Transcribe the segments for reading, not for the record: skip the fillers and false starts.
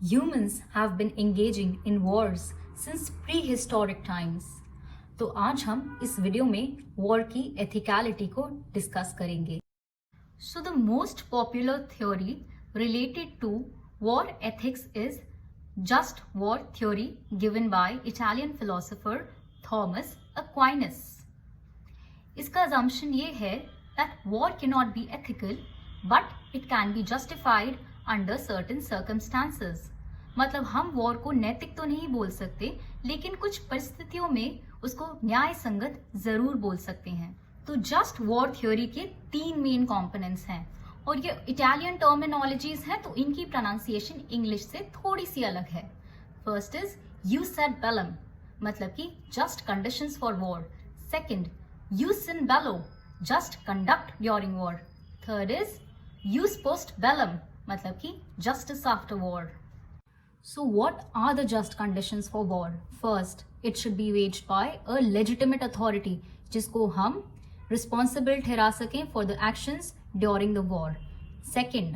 Humans have been engaging in wars since prehistoric times. तो आज हम इस वीडियो में वॉर की एथिकलिटी को डिस्कस करेंगे. So the most popular theory related to war ethics is just war theory given by Italian philosopher Thomas Aquinas. इसका assumption ये है that war cannot be ethical but it can be justified under certain circumstances. मतलब हम war को नैतिक तो नहीं बोल सकते लेकिन कुछ परिस्थितियों में उसको न्याय संगत जरूर बोल सकते हैं. तो जस्ट वॉर थ्योरी के 3 मेन कंपोनेंट्स हैं और ये इटालियन टर्मिनोलॉजीज हैं तो इनकी प्रोनाउंसिएशन इंग्लिश से थोड़ी सी अलग है. First is jus ad bellum मतलब कि just conditions for war. Second jus in bello just conduct during war. Third is jus post bellum मतलब कि justice after war. So what are the just conditions for war? First, it should be waged by a legitimate authority जिसको हम responsible ठहरा सकें for the actions during the war. Second,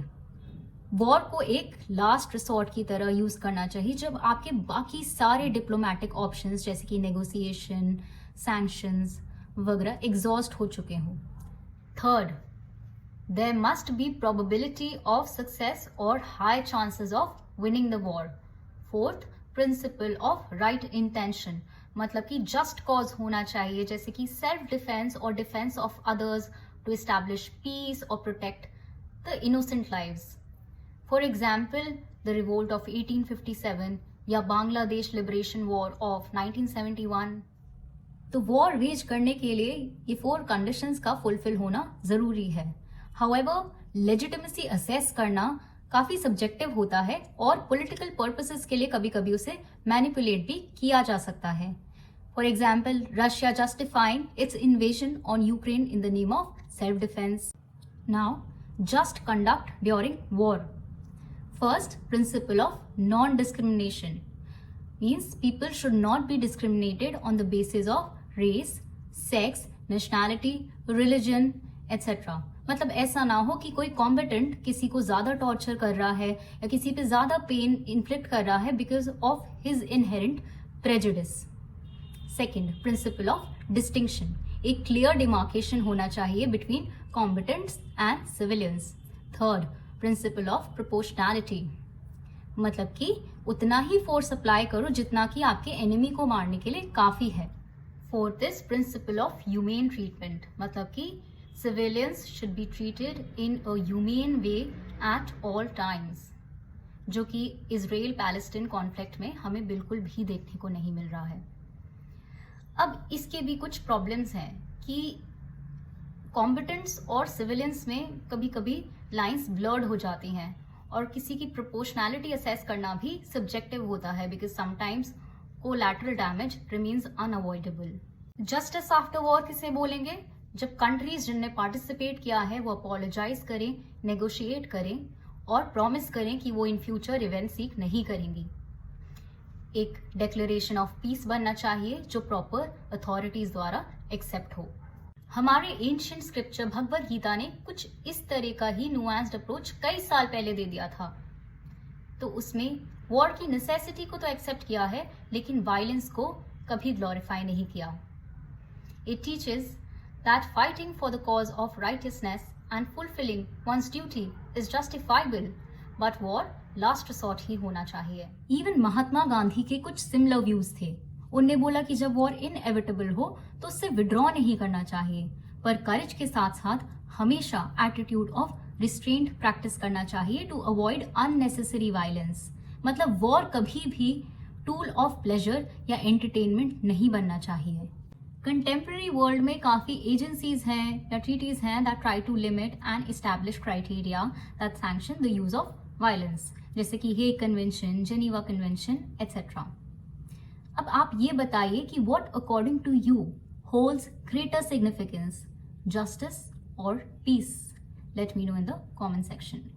war को एक last resort की तरह use करना चाहिए जब आपके बाकी सारे diplomatic options जैसे कि negotiation, sanctions वगैरह exhaust हो चुके हों. Third, there must be probability of success or high chances of winning the war. Fourth, principle of right intention मतलब कि just cause होना चाहिए जैसे कि self defense or defense of others to establish peace or protect the innocent lives. For example, the revolt of 1857 या Bangladesh liberation war of 1971. तो war veg करने के लिए ये 4 कंडीशंस का फुलफिल होना जरूरी है. However, legitimacy assess करना काफी सब्जेक्टिव होता है और पॉलिटिकल पर्पसेस के लिए कभी कभी उसे मैनिपुलेट भी किया जा सकता है. For example, Russia justifying its invasion on Ukraine in the name of self defence. Now, just conduct during war. First, principle of non discrimination means people should not be discriminated on the basis of race, sex, nationality, religion etcetera. मतलब ऐसा ना हो कि कोई combatant किसी को ज्यादा torture कर रहा है या किसी पे ज्यादा पेन इन्फ्लिक्ट कर रहा है because of his inherent prejudice. Second, principle of distinction. एक क्लियर डिमार्केशन होना चाहिए between combatants and civilians. Third, principle of proportionality मतलब कि उतना ही फोर्स अप्लाई करो जितना कि आपके एनिमी को मारने के लिए काफी है. Fourth is principle of humane treatment मतलब कि civilians should be treated in a humane way at all times, जो कि इजराइल पैलेस्टीन कॉन्फ्लिक्ट में हमें बिल्कुल भी देखने को नहीं मिल रहा है. अब इसके भी कुछ प्रॉब्लम्स हैं कि कॉम्बेटेंट्स और सिविलियंस में कभी कभी लाइंस ब्लर्ड हो जाती हैं और किसी की प्रोपोर्शनैलिटी असेस करना भी सब्जेक्टिव होता है because sometimes collateral damage remains unavoidable. Justice after war किसे बोलेंगे? जब कंट्रीज जिनने पार्टिसिपेट किया है वो अपोलोजाइज करें, नेगोशिएट करें और प्रॉमिस करें कि वो इन फ्यूचर इवेंट सीक नहीं करेंगी. एक डिक्लेरेशन ऑफ पीस बनना चाहिए जो प्रॉपर अथॉरिटीज द्वारा एक्सेप्ट हो. हमारे एंशिएंट स्क्रिप्चर भगवद गीता ने कुछ इस तरह का ही नुआंस्ड अप्रोच कई साल पहले दे दिया था. तो उसमें वॉर की नेसेसिटी को तो एक्सेप्ट किया है लेकिन वायलेंस को कभी ग्लोरीफाई नहीं किया. It teaches that fighting for the cause of righteousness and fulfilling one's duty is justifiable, but war last resort ही होना चाहिए. Even महात्मा गांधी के कुछ similar views थे. उनने बोला कि जब war inevitable हो तो उससे withdraw नहीं करना चाहिए पर courage के साथ साथ हमेशा attitude of restraint practice करना चाहिए to avoid unnecessary violence. मतलब war कभी भी tool of pleasure या entertainment नहीं बनना चाहिए. कंटेम्प्रेरी वर्ल्ड में काफी एजेंसीज हैं या ट्रीटीज हैं that try to limit and establish criteria that sanction the use of violence जैसे कि Hague Convention, Geneva Convention etcetera. अब आप ये बताइए कि what according to you holds greater significance, justice और peace? Let me know in the comment section.